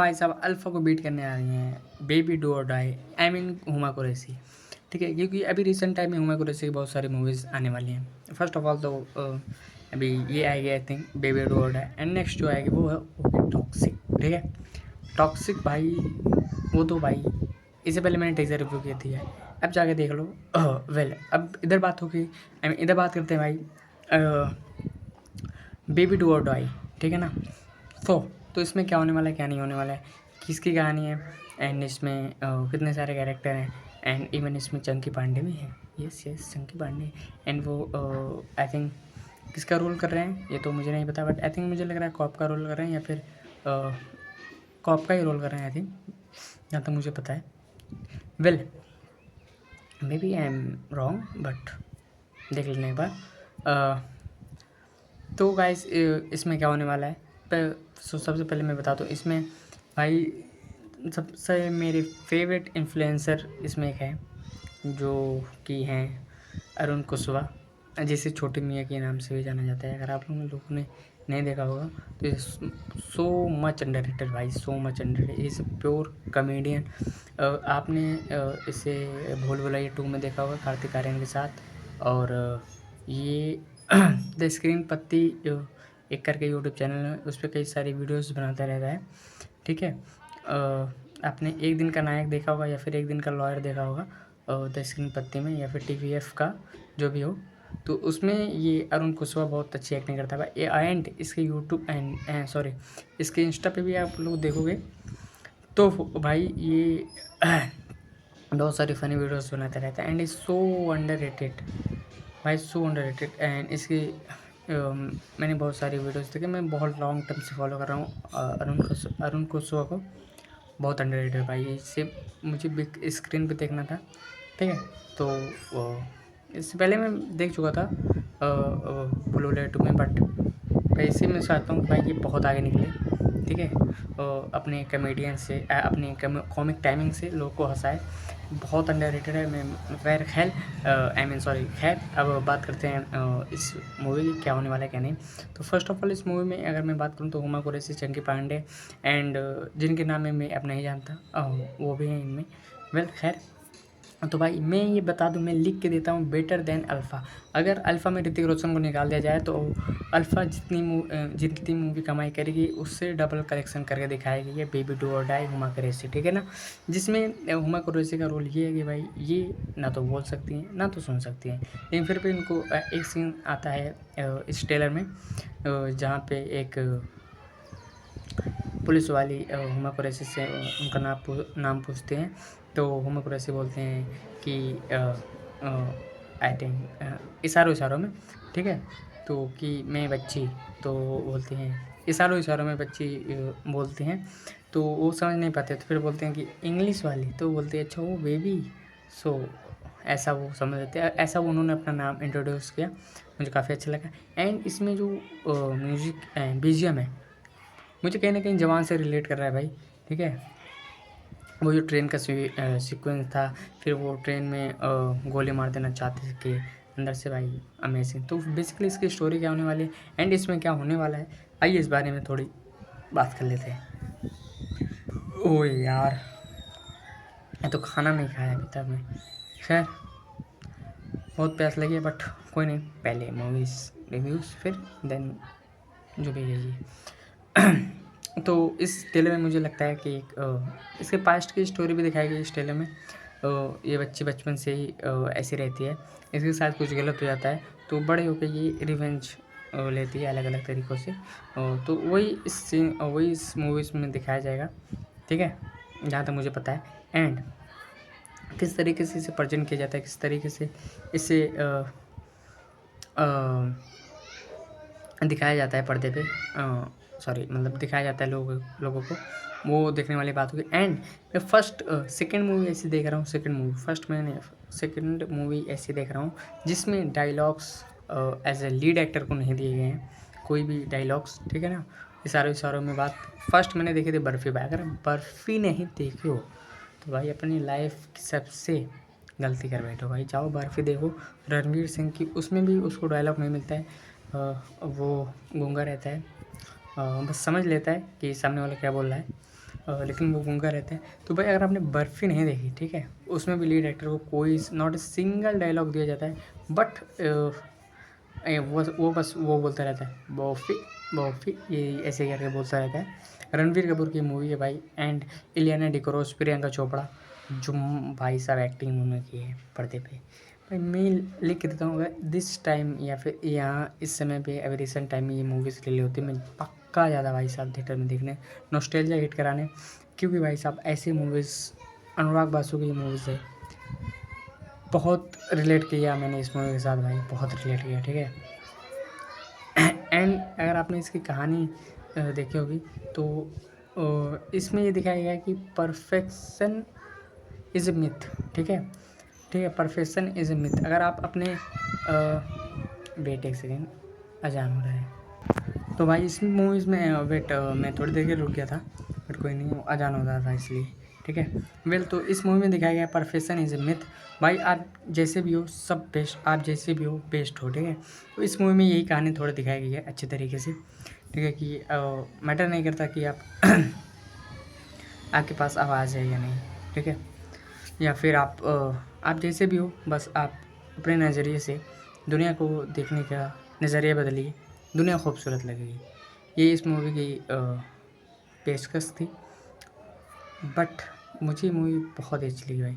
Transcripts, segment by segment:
भाई साहब अल्फ़ा को बीट करने आ रही हैं बेबी डू और die I mean Huma Qureshi, ठीक है? क्योंकि अभी रिसेंट टाइम में हुमा कुरैशी की बहुत सारी मूवीज़ आने वाली हैं। फर्स्ट ऑफ ऑल तो अभी ये आएगी आई थिंक बेबी डू और डाई, एंड नेक्स्ट जो आएगी वो है टॉक्सिक, ठीक है? टॉक्सिक भाई, वो तो भाई इससे पहले मैंने टीज़र रिव्यू की थी, अब जाके देख लो। वेल अब इधर बात होगी, आई मीन इधर बात करते हैं भाई बेबी डू और डाई, ठीक है ना? तो इसमें क्या होने वाला है क्या नहीं होने वाला है, किसकी कहानी है, एंड इसमें कितने सारे कैरेक्टर हैं, एंड इवन इसमें चंकी पांडे भी हैं। Yes yes Chunky Pandey, and वो आई थिंक किसका रोल कर रहे हैं ये तो मुझे नहीं पता, बट आई थिंक मुझे लग रहा है कॉप का रोल कर रहे हैं या फिर कॉप का ही रोल कर रहे हैं आई थिंक, जहाँ तक मुझे पता है। Well maybe I am wrong, but देख लेने एक बार। तो गाइस इसमें क्या होने वाला है, सबसे पहले मैं बता दूँ इसमें भाई सबसे मेरे फेवरेट इन्फ्लुएंसर इसमें एक है जो कि हैं अरुण कुशवाहा, जिसे छोटे मियाँ के नाम से भी जाना जाता है। अगर आप लोगों ने नहीं देखा होगा तो ये सो मच अंडररेटेड भाई, so much underrated, is pure comedian. आपने इसे भूल भुलैया 2 में देखा होगा कार्तिक आर्यन के साथ, और ये द स्क्रीन पत्ती एक करके यूट्यूब चैनल है, उस पर कई सारी वीडियोस बनाता रहता है, ठीक है? आपने एक दिन का नायक देखा होगा या फिर एक दिन का लॉयर देखा होगा द स्क्रीन पत्ती में, या फिर टीवीएफ का जो भी हो, तो उसमें ये अरुण कुशवाहा बहुत अच्छी एक्टिंग करता है भाई। एंड इसके यूट्यूब एंड सॉरी इसके इंस्टा पे भी आप लोग देखोगे तो भाई ये बहुत सारी फ़नी वीडियोस बनाता रहता है, एंड इज़ सो अंडररेटेड भाई, सो अंडररेटेड। एंड इसकी मैंने बहुत सारी वीडियोस देखे, मैं बहुत लॉन्ग टर्म से फॉलो कर रहा हूँ अरुण कुशवाहा को, बहुत अंडररेटेड भाई। इसे मुझे बिग स्क्रीन पे देखना था, ठीक है? तो इससे पहले मैं देख चुका था भूल भुलैया 2 में, बट इसी में चाहता हूँ कि भाई ये बहुत आगे निकले, ठीक है? अपने कॉमेडियन से अपने कॉमिक टाइमिंग से लोगों को हंसाए, बहुत अंडररेटेड है। मैं खैर खैर आई मीन सॉरी खैर अब बात करते हैं इस मूवी की क्या होने वाला है क्या नहीं। तो फर्स्ट ऑफ ऑल इस मूवी में अगर मैं बात करूँ तो हुमा कुरैशी, चंकी पांडे, एंड जिनके नाम मैं अब नहीं जानता वो भी हैं इनमें। वेल खैर, तो भाई मैं ये बता दूं, मैं लिख के देता हूँ बेटर देन अल्फ़ा। अगर अल्फ़ा में ऋतिक रोशन को निकाल दिया जाए तो अल्फ़ा जितनी मूवी कमाई करेगी उससे डबल कलेक्शन करके दिखाएगी ये बेबी डू और डाई हुमा कुरैशी, ठीक है ना? जिसमें हुमा कुरैशी का रोल ये है कि भाई ये ना तो बोल सकती हैं ना तो सुन सकती हैं, लेकिन फिर भी इनको एक सीन आता है इस ट्रेलर में जहाँ पे एक पुलिस वाली हुमा कुरैशी से उनका नाम पूछते हैं, तो हुमा कुरैशी बोलते हैं कि आई थिंक इशारों में, ठीक है? तो कि मैं बच्ची, तो बोलते हैं इशारों में बच्ची बोलते हैं, तो वो समझ नहीं पाते, तो फिर बोलते हैं कि इंग्लिश वाली, तो बोलते हैं अच्छा वो बेबी। सो ऐसा वो समझ लेते हैं, ऐसा उन्होंने अपना नाम इंट्रोड्यूस किया, मुझे काफ़ी अच्छा लगा। एंड इसमें जो म्यूज़िक बीजीएम है, मुझे कहीं न कहीं जवान से रिलेट कर रहा है भाई, ठीक है? वो जो ट्रेन का सीक्वेंस था, फिर वो ट्रेन में गोली मार देना चाहते थे अंदर से भाई, अमेजिंग। तो बेसिकली इसकी स्टोरी क्या होने वाली है एंड इसमें क्या होने वाला है, आइए इस बारे में थोड़ी बात कर लेते हैं। ओह यार, मैं तो खाना नहीं खाया अभी तक मैं। खैर बहुत प्यास लगी है, बट कोई नहीं, पहले मूवीज़ रिव्यूज़ फिर देन जो भी है। तो इस ट्रेलर में मुझे लगता है कि एक इसके पास्ट की स्टोरी भी दिखाई गई इस ट्रेलर में। ये बच्ची बचपन से ही ऐसी रहती है, इसके साथ कुछ गलत हो जाता है तो बड़े होकर ये रिवेंज लेती है अलग अलग तरीक़ों से। तो वही इस मूवीज़ में दिखाया जाएगा, ठीक है, जहाँ तक मुझे पता है। एंड किस तरीके से इसे प्रेजेंट किया जाता है, किस तरीके से इसे दिखाया जाता है पर्दे पे, सॉरी मतलब दिखाया जाता है लोगों को, वो देखने वाली बात होगी। एंड मैं सेकंड मूवी ऐसी देख रहा हूँ, सेकंड मूवी ऐसी देख रहा हूँ जिसमें dialogues as a lead actor को नहीं दिए गए हैं, कोई भी डायलॉग्स, ठीक है ना? इशारों में बात। फर्स्ट मैंने देखी थी बर्फ़ी भाई, अगर बर्फ़ी नहीं देखी हो तो भाई अपनी लाइफ की सबसे गलती कर बैठो भाई, जाओ बर्फ़ी देखो। रणवीर सिंह की उसमें भी उसको डायलॉग नहीं मिलता है, वो गूंगा रहता है, बस समझ लेता है कि सामने वाला क्या बोल रहा है। लेकिन वो गूंगा रहता है। तो भाई अगर आपने बर्फ़ी नहीं देखी, ठीक है, उसमें भी लीड एक्टर को कोई नॉट ए सिंगल डायलॉग दिया जाता है, बट वो बस वो बोलता रहता है बॉफ़ी बॉफ़ी, ये ऐसे करके बोलता रहता है। रणबीर कपूर की मूवी है भाई, एंड इलियाना डिक्रूज़, प्रियंका चोपड़ा, जो भाई साहब एक्टिंग उन्होंने की है पर्दे पे, भाई मैं लिख के देता हूँ दिस टाइम, या फिर यहाँ इस समय पे अभी रिसेंट टाइम में ये मूवीज़ रिलीज होती है, मैं पक्का ज़्यादा भाई साहब थिएटर में देखने, नॉस्टैल्जिया हिट कराने, क्योंकि भाई साहब ऐसी मूवीज़, अनुराग बासु की मूवीज़ है, बहुत रिलेट किया मैंने इस मूवी के साथ भाई, बहुत रिलेट किया, ठीक है। एंड अगर आपने इसकी कहानी देखी होगी तो इसमें ये दिखाया गया है कि परफेक्शन इज़ ए मिथ, ठीक है, ठीक है, परफेक्शन इज़ ए मिथ। अगर आप अपने वेट एक सेकेंड, अजान हो रहा है, तो भाई इस मूवीज़ में वेट मैं थोड़ी देर के रुक गया था, बट कोई नहीं, अजान हो रहा था इसलिए, ठीक है। वेल, तो इस मूवी में दिखाया गया परफेक्शन इज़ ए मिथ। भाई आप जैसे भी हो सब बेस्ट, आप जैसे भी हो बेस्ट हो, ठीक है। तो इस मूवी में यही कहानी थोड़ी दिखाई गई है अच्छे तरीके से, ठीक है, कि मैटर नहीं करता कि आप आपके पास आवाज़ है या नहीं, ठीक है, या फिर आप जैसे भी हो, बस आप अपने नज़रिए से दुनिया को देखने का नज़रिया बदलिए, दुनिया खूबसूरत लगेगी। ये इस मूवी की पेशकश थी, बट मुझे ये मूवी बहुत अच्छी लगी भाई।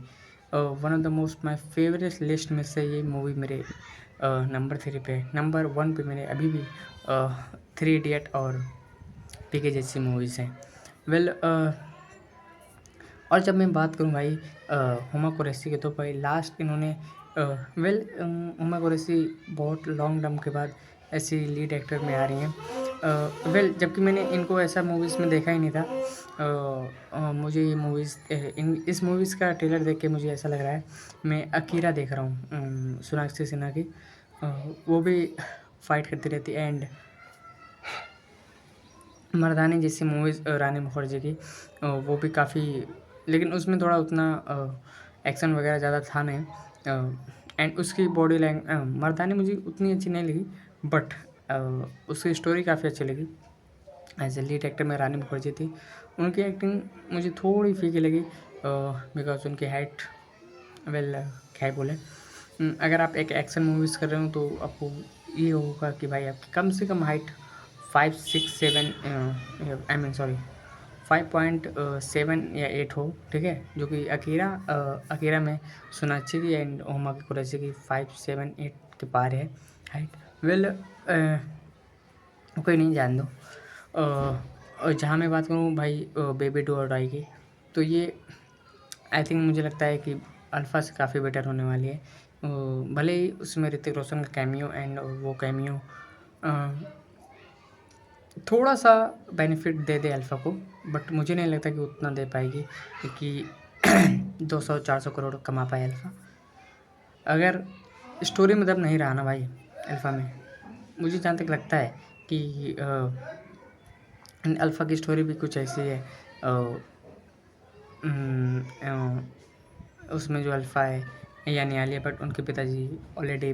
One of the most my favourite list में से ये मूवी मेरे नंबर 3 पे, नंबर 1 पे मेरे अभी भी 3 इडियट और पीके जैसी मूवीज़ हैं। वेल, और जब मैं बात करूँ भाई हुमा कुरैशी की, तो भाई लास्ट इन्होंने हुमा कुरैशी बहुत लॉन्ग टर्म के बाद ऐसी लीड एक्टर में आ रही हैं। वेल, जबकि मैंने इनको ऐसा मूवीज़ में देखा ही नहीं था। मुझे ये मूवीज़ इस मूवीज़ का ट्रेलर देख के मुझे ऐसा लग रहा है मैं अकीरा देख रहा हूँ, सोनाक्षी सिन्हा की। वो भी फाइट करती रहती, एंड मर्दानी जैसी मूवीज़ रानी मुखर्जी की, वो भी काफ़ी, लेकिन उसमें थोड़ा उतना एक्शन वगैरह ज़्यादा था नहीं, एंड उसकी बॉडी लैंग्वेज, मर्दानी मुझे उतनी अच्छी नहीं लगी, बट उसकी स्टोरी काफ़ी अच्छी लगी। एज ए लीड एक्टर में रानी मुखर्जी थी, उनकी एक्टिंग मुझे थोड़ी फीकी लगी, बिकॉज उनकी हाइट, वेल क्या ही बोले, अगर आप एक एक्शन मूवीज़ कर रहे हो तो आपको ये होगा कि भाई आपकी कम से कम हाइट 5'6'7", आई मीन सॉरी 5.7 या 8 हो, ठीक है, जो कि अकीरा में सोनाक्षी की एंड हुमा कुरैशी की 5'7'8" के पार है हाइट। वेल, कोई नहीं, जान दो। और जहाँ मैं बात करूँ भाई बेबी डू और डाई की, तो ये आई थिंक मुझे लगता है कि अल्फ़ा से काफ़ी बेटर होने वाली है। भले ही उसमें ऋतिक रोशन का कैमियो, एंड वो कैमियो थोड़ा सा बेनिफिट दे दे अल्फ़ा को, बट मुझे नहीं लगता कि उतना दे पाएगी, क्योंकि 200-400 करोड़ कमा पाए अल्फ़ा। अगर स्टोरी में दम नहीं रहा ना भाई अल्फ़ा में, मुझे जहाँ तक लगता है कि अल्फ़ा की स्टोरी भी कुछ ऐसी है, उसमें जो अल्फ़ा है यानी आलिया भट्ट, उनके पिताजी ऑलरेडी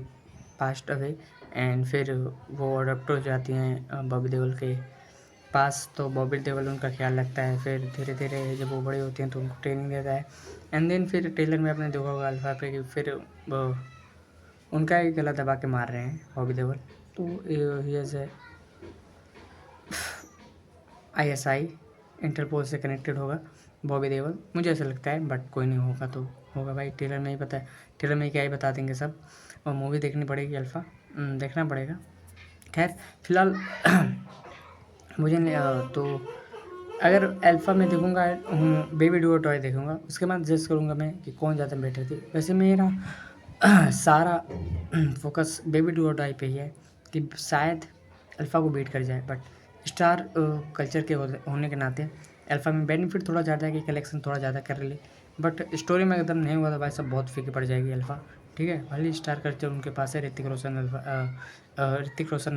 पास्ट अवे, एंड फिर वो अडॉप्ट हो जाती हैं बॉबी देओल के पास, तो बॉबी देओल उनका ख्याल रखता है। फिर धीरे धीरे जब वो बड़े होते हैं तो उनको ट्रेनिंग देता है, एंड देन फिर ट्रेलर में आपने देखा होगा अल्फ़ा पे कि फिर उनका ही गला दबा के मार रहे हैं बॉबी देओल। तो ही इज़ ISI, इंटरपोल से कनेक्टेड होगा बॉबी देओल, मुझे ऐसा लगता है, बट कोई नहीं, होगा तो होगा भाई, ट्रेलर में ही पता है, ट्रेलर में क्या ही बता देंगे सब। और मूवी देखनी पड़ेगी अल्फ़ा, देखना पड़ेगा। खैर फिलहाल मुझे तो अगर अल्फ़ा में देखूँगा, बेबी डू और टॉय देखूँगा, उसके बाद जज करूँगा मैं कि कौन ज़्यादा बेटर थी। वैसे मेरा सारा फोकस बेबी डू और डाई पे ही है कि शायद अल्फ़ा को बीट कर जाए, बट स्टार कल्चर के होने के नाते अल्फ़ा में बेनिफिट थोड़ा ज़्यादा है कि कलेक्शन थोड़ा ज़्यादा कर ले, बट स्टोरी में एकदम नहीं हुआ तो भाई सब बहुत फीकी पड़ जाएगी अल्फ़ा, ठीक है। भले स्टार कल्चर उनके पास है, ऋतिक रोशन,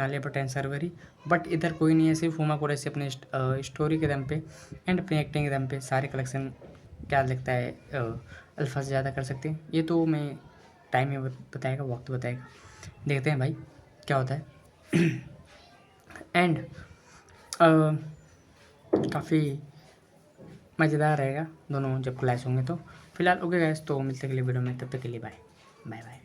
आलिया भट्ट एंड सर्वरी, बट इधर कोई नहीं है, सिर्फ हुमा कुरैशी अपने स्टोरी के दम पे एंड अपनी एक्टिंग के दम पे सारे कलेक्शन क्या लगता है अल्फ़ा से ज़्यादा कर सकते हैं। ये तो मैं टाइम ही बताएगा, वक्त बताएगा, देखते हैं भाई क्या होता है। एंड काफ़ी मज़ेदार रहेगा दोनों जब क्लैश होंगे तो। फिलहाल ओके गाइस, तो मिलते हैं अगले वीडियो में, तब तक के लिए बाय बाय बाय।